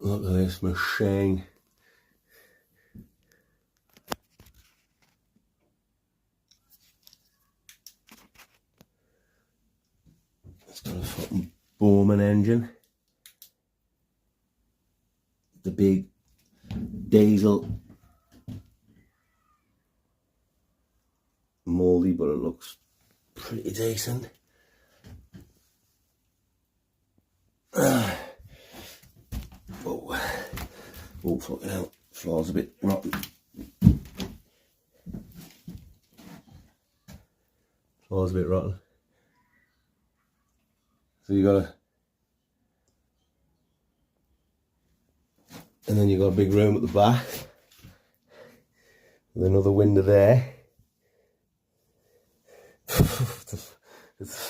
Look at this machine. It's got a fucking Bowman engine. The big diesel. Mouldy, but it looks pretty decent. Oh, fucking hell. Floor's a bit rotten. Floor's a bit rotten. So you gotta, and then you got a big room at the back with another window there. It's